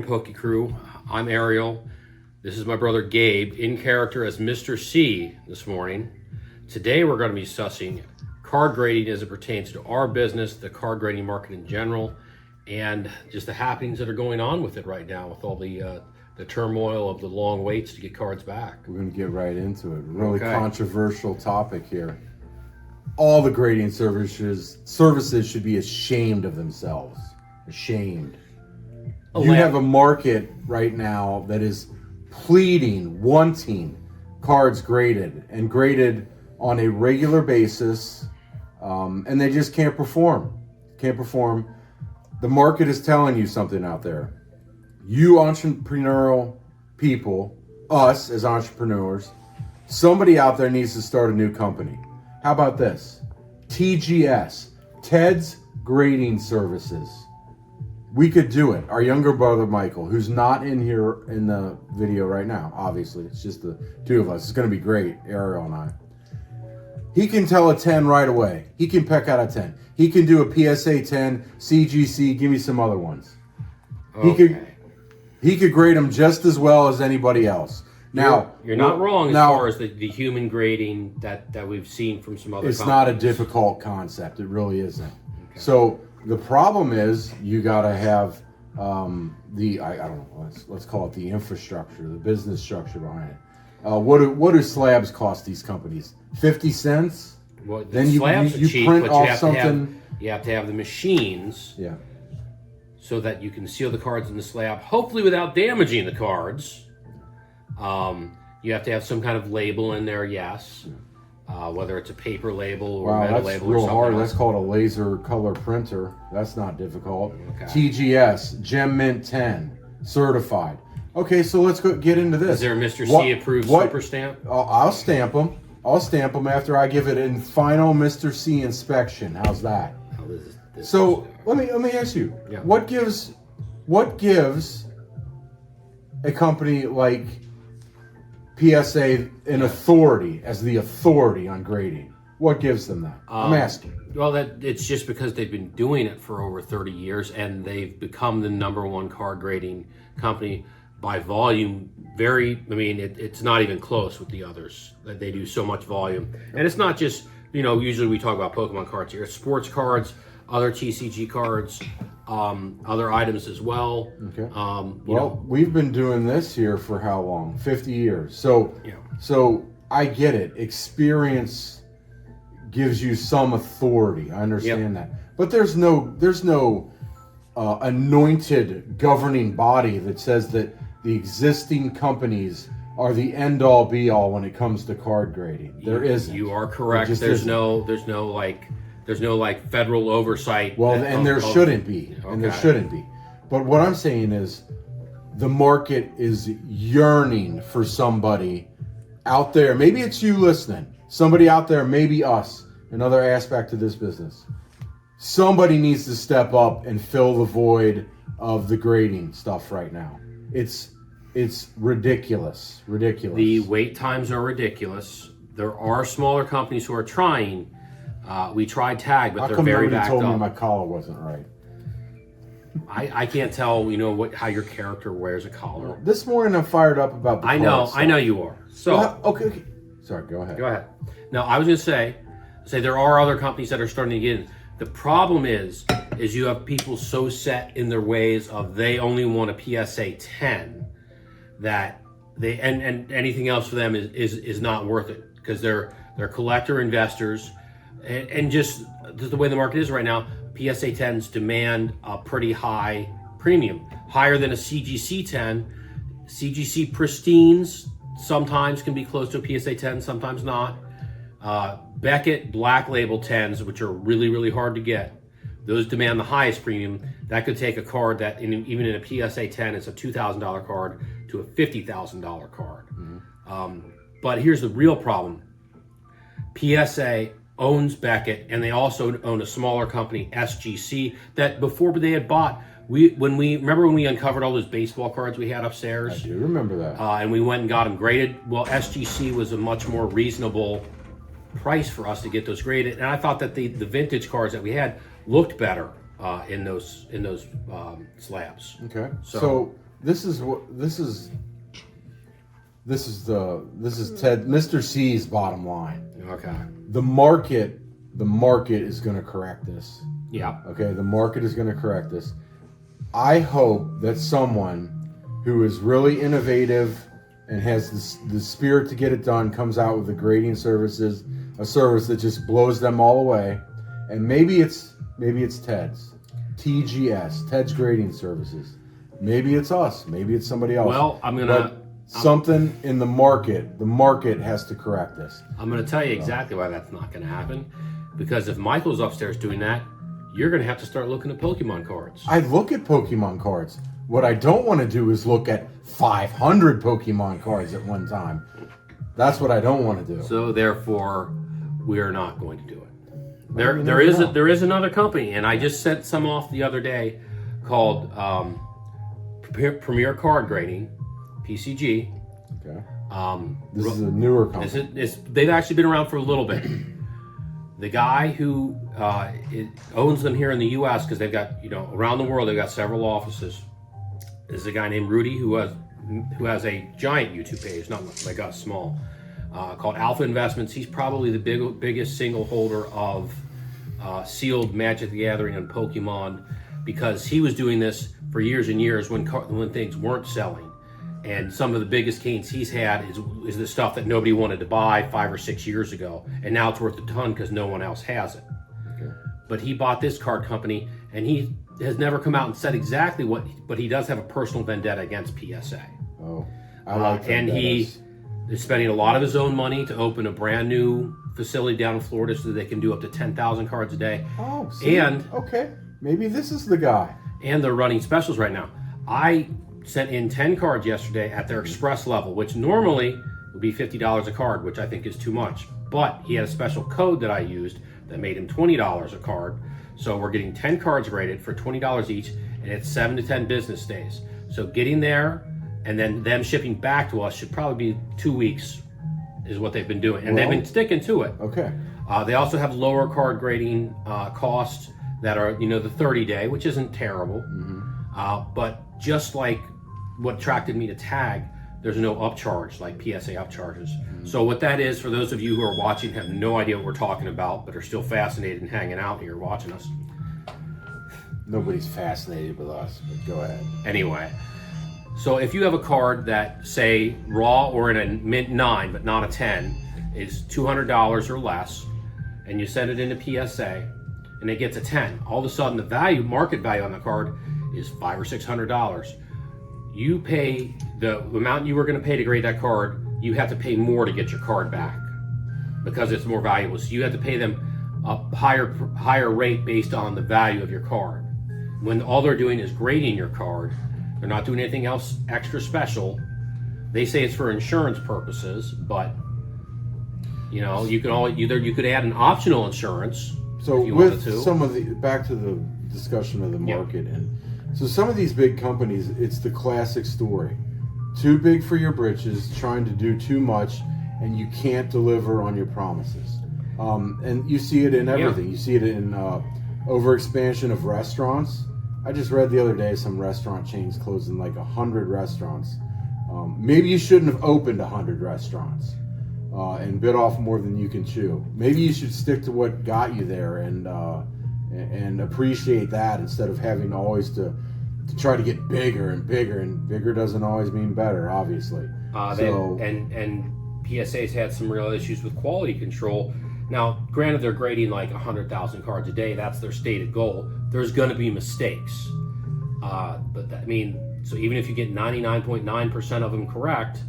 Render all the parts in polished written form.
Pokey Crew. I'm Ariel. This is my brother Gabe, in character as Mr. C this morning. Today we're going to be discussing card grading as it pertains to our business, the card grading market in general, and just the happenings that are going on with it right now with all the turmoil of the long waits to get cards back. We're going to get right into it. Really Okay. controversial topic here. All the grading services should be ashamed of themselves. Ashamed. You have a market right now that is pleading, wanting cards graded and graded on a regular basis, and they just can't perform. Can't perform. The market is telling you something out there. You entrepreneurial people, us as entrepreneurs, somebody out there needs to start a new company. How about this? TGS, Ted's Grading Services. We could do it. Our younger brother, Michael, who's not in here in the video right now, obviously. It's just the two of us. It's going to be great, Ariel and I. He can tell a 10 right away. He can peck out a 10. He can do a PSA 10, CGC, give me some other ones. Okay. He could grade them just as well as anybody else. Now, You're not wrong as far as the human grading that we've seen from some other it's companies. not a difficult concept. It really isn't. Okay. So the problem is you got to have I don't know, let's call it the infrastructure, the business structure behind it. What do slabs cost these companies? 50 cents? Well, Then you cheap, print but off something. You have to have the machines. Yeah. So that you can seal the cards in the slab, hopefully without damaging the cards. You have to have some kind of label in there, yes. Whether it's a paper label or Wow, metal that's label or real something hard. else. That's called a laser color printer. That's not difficult. Okay. TGS, Gem Mint 10, certified. Okay, so let's get into this. Is there a Mr. C approved super stamp? I'll stamp them. I'll stamp them after I give it in final Mr. C inspection. How's that? Oh, this So is- let me ask you, Yeah. what gives a company like PSA an authority as the authority on grading? What gives them that? I'm asking. Well, it's just because they've been doing it for over 30 years and they've become the #1 card grading company by volume. It's not even close with the others. That they do so much volume, and it's not just usually we talk about Pokemon cards here. It's sports cards, other TCG cards, other items as well. Okay. We've been doing this here for how long? 50 years. So I get it. Experience gives you some authority. I understand that. But there's no anointed governing body that says that the existing companies are the end all be all when it comes to card grading. There isn't. You are correct. There's no federal oversight. Well, and there shouldn't be. And there shouldn't be. But what I'm saying is the market is yearning for somebody out there. Maybe it's you listening. Somebody out there, maybe us, another aspect of this business. Somebody needs to step up and fill the void of the grading stuff right now. It's ridiculous. Ridiculous. The wait times are ridiculous. There are smaller companies who are trying. We tried Tag, but they're very backed told me up. my collar wasn't right? I can't tell, how your character wears a collar. This morning I'm fired up about the I know you are. So okay. Sorry, go ahead. Go ahead. Now, I was going to say there are other companies that are starting to get in. The problem is you have people so set in their ways of they only want a PSA 10 that they and anything else for them is not worth it because they're collector investors and just the way the market is right now, PSA 10s demand a pretty high premium, higher than a CGC 10. CGC pristines sometimes can be close to a PSA 10, sometimes not. Beckett Black Label 10s, which are really, really hard to get, those demand the highest premium. That could take a card that, even in a PSA 10, it's a $2,000 card to a $50,000 card. But here's the real problem. PSA owns Beckett, and they also own a smaller company, SGC, that before they had bought, when we uncovered all those baseball cards we had upstairs. I do remember that. And we went and got them graded. Well, SGC was a much more reasonable price for us to get those graded, and I thought that the vintage cards that we had looked better in those slabs. Okay. So- So this is Ted, Mr. C's bottom line. Okay. The market is going to correct this. Yeah. Okay, the market is going to correct this. I hope that someone who is really innovative and has the spirit to get it done comes out with the grading services, a service that just blows them all away. And maybe it's Ted's, TGS, Ted's Grading Services. Maybe it's us. Maybe it's somebody else. Well, something in the market has to correct this. I'm going to tell you exactly why that's not going to happen. Because if Michael's upstairs doing that, you're going to have to start looking at Pokemon cards. I look at Pokemon cards. What I don't want to do is look at 500 Pokemon cards at one time. That's what I don't want to do. So therefore, we are not going to do it. There is another company, and I just sent some off the other day called Premier Card Grading, PCG. Okay. This is a newer company. They've actually been around for a little bit. The guy who owns them here in the U.S., because they've got, around the world, they've got several offices, is a guy named Rudy who has a giant YouTube page, not like us, small, called Alpha Investments. He's probably the biggest single holder of sealed Magic the Gathering and Pokemon, because he was doing this for years and years when things weren't selling. And some of the biggest gains he's had is the stuff that nobody wanted to buy 5 or 6 years ago, and now it's worth a ton because no one else has it. Okay. But he bought this card company, and he has never come out and said exactly what, but he does have a personal vendetta against PSA. Oh, I like that. And he is spending a lot of his own money to open a brand new facility down in Florida so that they can do up to 10,000 cards a day. Oh, okay, maybe this is the guy. And they're running specials right now. I sent in 10 cards yesterday at their express level, which normally would be $50 a card, which I think is too much. But he had a special code that I used that made him $20 a card. So we're getting 10 cards graded for $20 each, and it's 7 to 10 business days. So getting there and then them shipping back to us should probably be 2 weeks is what they've been doing. And they've been sticking to it. Okay. They also have lower card grading costs that are, the 30-day, which isn't terrible. Mm-hmm. But just like what attracted me to Tag, there's no upcharge like PSA upcharges. Mm-hmm. So what that is, for those of you who are watching, have no idea what we're talking about, but are still fascinated and hanging out here watching us. Nobody's fascinated with us, but go ahead. Anyway, so if you have a card that, say, raw or in a mint 9, but not a 10, is $200 or less, and you send it into PSA, and it gets a 10, all of a sudden the market value on the card is $500 or $600. You pay the amount you were going to pay to grade that card, you have to pay more to get your card back because it's more valuable. So you have to pay them a higher rate based on the value of your card. When all they're doing is grading your card, they're not doing anything else extra special. They say it's for insurance purposes, but you could add an optional insurance. So with some of the, back to the discussion of the market, and so some of these big companies, it's the classic story. Too big for your britches, trying to do too much, and you can't deliver on your promises. And you see it in everything. You see it in overexpansion of restaurants. I just read the other day some restaurant chains closing like 100 restaurants. Maybe you shouldn't have opened 100 restaurants and bit off more than you can chew. Maybe you should stick to what got you there and appreciate that instead of having always to try to get bigger and bigger, and bigger doesn't always mean better, obviously. And PSA's had some real issues with quality control. Now, granted, they're grading like 100,000 cards a day. That's their stated goal. There's going to be mistakes. So even if you get 99.9% of them correct,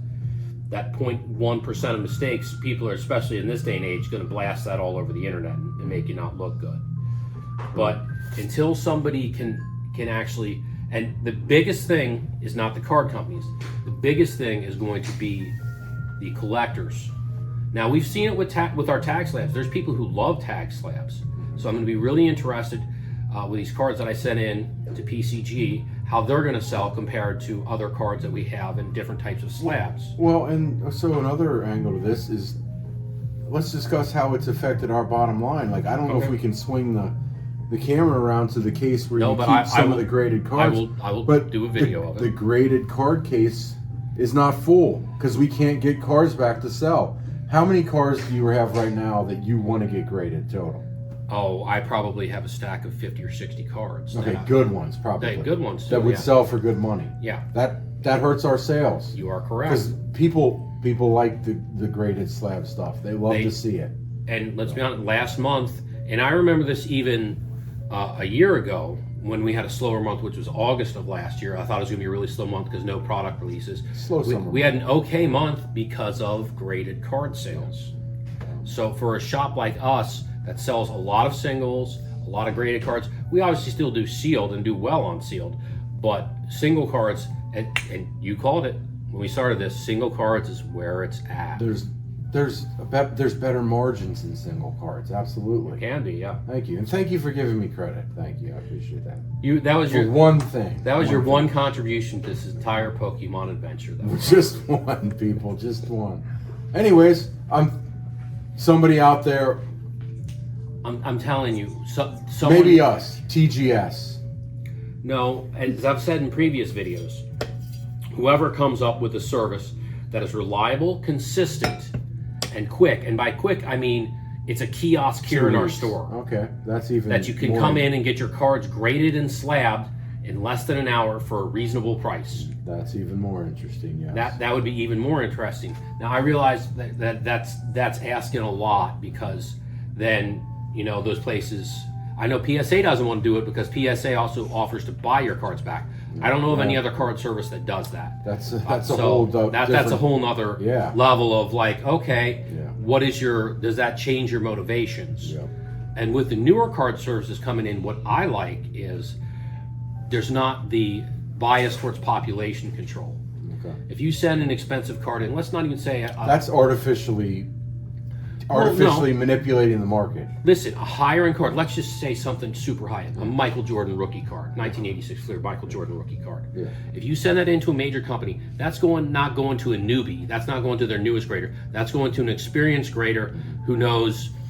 that 0.1% of mistakes, people are, especially in this day and age, going to blast that all over the internet and make you not look good. But until somebody can actually, and the biggest thing is not the card companies. The biggest thing is going to be the collectors. Now, we've seen it with our tag slabs. There's people who love tag slabs. So I'm going to be really interested with these cards that I sent in to PCG, how they're going to sell compared to other cards that we have in different types of slabs. Well, and so another angle to this is, let's discuss how it's affected our bottom line. Like, I don't know if we can swing the camera around to the case where No, you but keep I some will- of the graded cards. I will but do a video of it. The graded card case is not full because we can't get cars back to sell. How many cars do you have right now that you want to get graded total? Oh, I probably have a stack of 50 or 60 cards. Okay, that- good ones probably. Good ones, too, that would yeah. sell for good money. Yeah, That hurts our sales you are correct. because people like the graded slab stuff. They love to see it. And let's be honest, last month, and I remember this even a year ago when we had a slower month, which was August of last year. I thought it was going to be a really slow month because no product releases. Slow summer. We had an okay month because of graded card sales. So for a shop like us that sells a lot of singles, a lot of graded cards, we obviously still do sealed and do well on sealed, but single cards, and you called it when we started this, single cards is where it's at. There's better margins in single cards. Absolutely. Can be, yeah. Thank you, and thank you for giving me credit. Thank you, I appreciate that. That was For your one thing. That was your one contribution to this entire Pokemon adventure, though. Just one, people, just one. Anyways, I'm somebody out there. I'm telling you, someone, Maybe us, TGS. No, as I've said in previous videos, whoever comes up with a service that is reliable, consistent, and quick, and by quick I mean it's a kiosk here in our store Okay, that's even that you can more- come in and get your cards graded and slabbed in less than an hour for a reasonable price. That's even more interesting. Yes. That would be even more interesting. Now I realize that's asking a lot because then those places. I know PSA doesn't want to do it because PSA also offers to buy your cards back. I don't know of any other card service that does that. That's a So whole that's a different- whole nother Yeah. level of like, okay, Yeah. what is does that change your motivations? Yeah. And with the newer card services coming in, what I like is there's not the bias towards population control. Okay. If you send an expensive card in, let's not even say That's artificially manipulating the market. listen, a higher end card, let's just say something super high end, a Michael Jordan rookie card, 1986 clear Michael Jordan rookie card. Yeah. If you send that into a major company, that's not going to a newbie. That's not going to their newest grader. That's going to an experienced grader who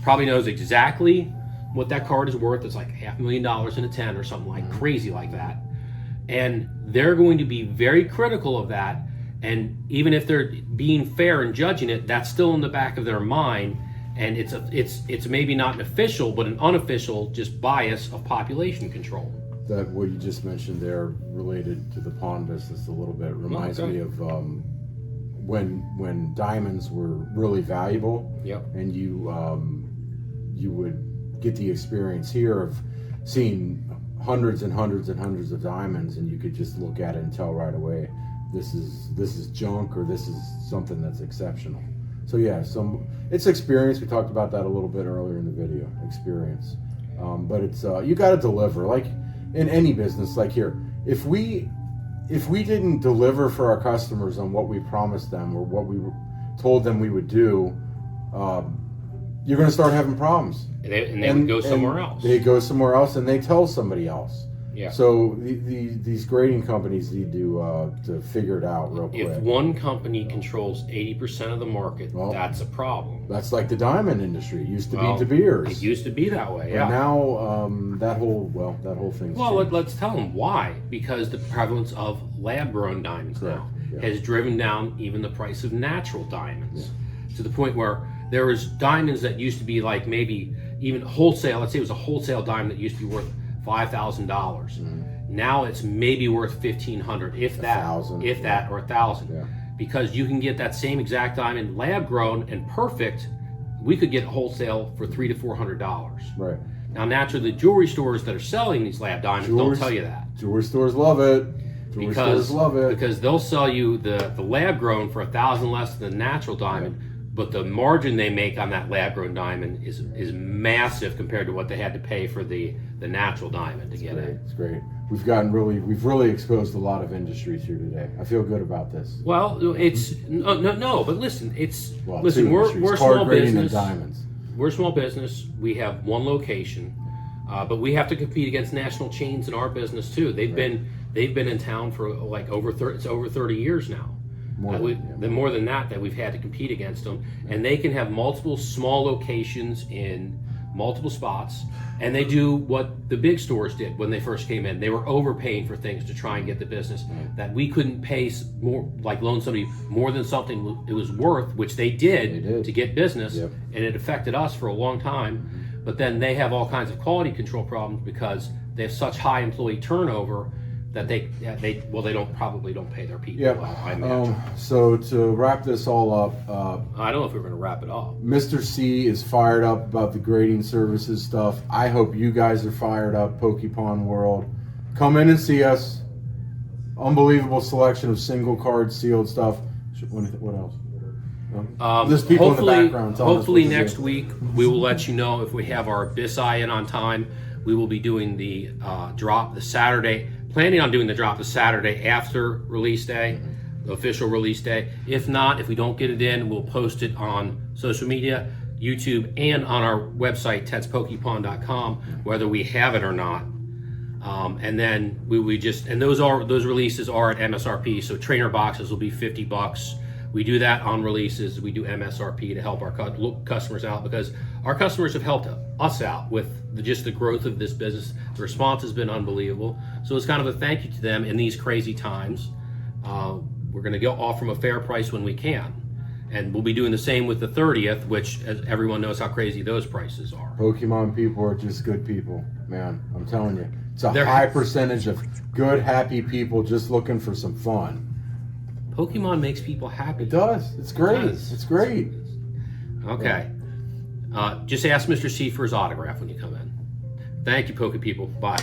probably knows exactly what that card is worth. It's like $500,000 in a 10 or something like crazy like that. And they're going to be very critical of that. And even if they're being fair and judging it, that's still in the back of their mind. And it's maybe not an official, but an unofficial just bias of population control. That what you just mentioned there, related to the pawn business a little bit, reminds Okay. me of when diamonds were really valuable. Yep. And you would get the experience here of seeing hundreds and hundreds and hundreds of diamonds, and you could just look at it and tell right away this is junk or this is something that's exceptional. So yeah, it's experience. We talked about that a little bit earlier in the video. Experience, but it's you got to deliver. Like in any business, like here, if we didn't deliver for our customers on what we promised them or what we told them we would do, you're going to start having problems. And they would go somewhere else. They go somewhere else, and they tell somebody else. Yeah. So these grading companies need to figure it out real quick. If one company controls 80% of the market, Well, that's a problem. That's like the diamond industry. It used to Well, be De Beers. It used to be that way, But yeah. now that whole thing's Well, changed. let's tell them why. Because the prevalence of lab-grown diamonds Correct, now yeah. has driven down even the price of natural diamonds to the point where there was diamonds that used to be like maybe even wholesale. Let's say it was a wholesale diamond that used to be worth $5,000. Mm-hmm. Now it's maybe worth $1,500, if that, 1,000, if that, or $1,000. Yeah. Because you can get that same exact diamond lab-grown and perfect. We could get wholesale for $300 to $400. Right. Now, naturally, the jewelry stores that are selling these lab diamonds don't tell you that. Jewelry stores love it. Jewelry stores love it. Because they'll sell you the lab grown for $1,000 less than the natural diamond, but the margin they make on that lab grown diamond is massive compared to what they had to pay for the natural diamond to get it. It's great. We've really exposed a lot of industries here today. I feel good about this. Well, it's no, but listen, it's Well, listen. two We're industries, small card grading and business. diamonds. We're a small business. We have one location, but we have to compete against national chains in our business too. They've been in town for like over 30 years now. More than that we've had to compete against them, and they can have multiple small locations in multiple spots, and they do what the big stores did when they first came in. They were overpaying for things to try and get the business that we couldn't pay more, like loan somebody more than something it was worth, which they did to get business, Yep. and it affected us for a long time. But then they have all kinds of quality control problems because they have such high employee turnover that they probably don't pay their people. Yep. Well, I imagine. So to wrap this all up, I don't know if we're going to wrap it up. Mr. C is fired up about the grading services stuff. I hope you guys are fired up, Pokepon World. Come in and see us. Unbelievable selection of single card sealed stuff. What else? There's people in the background. telling us Hopefully what to next do. week we will let you know if we have our BISI in on time. We will be doing the drop the Saturday. Planning on doing the drop the Saturday after release day, the official release day. If not, if we don't get it in, we'll post it on social media, YouTube, and on our website, tedspokepon.com, whether we have it or not. And then those releases are at MSRP. So trainer boxes will be $50. We do that on releases. We do MSRP to help our customers out, because our customers have helped us out with just the growth of this business. The response has been unbelievable. So it's kind of a thank you to them in these crazy times. We're going to go off from a fair price when we can. And we'll be doing the same with the 30th, which, as everyone knows how crazy those prices are. Pokemon people are just good people, man. I'm telling you. It's a They're- high percentage of good, happy people just looking for some fun. Pokemon makes people happy. It does. It's great. It does. It's great. Okay. Just ask Mr. C for his autograph when you come in. Thank you, Poke people. Bye.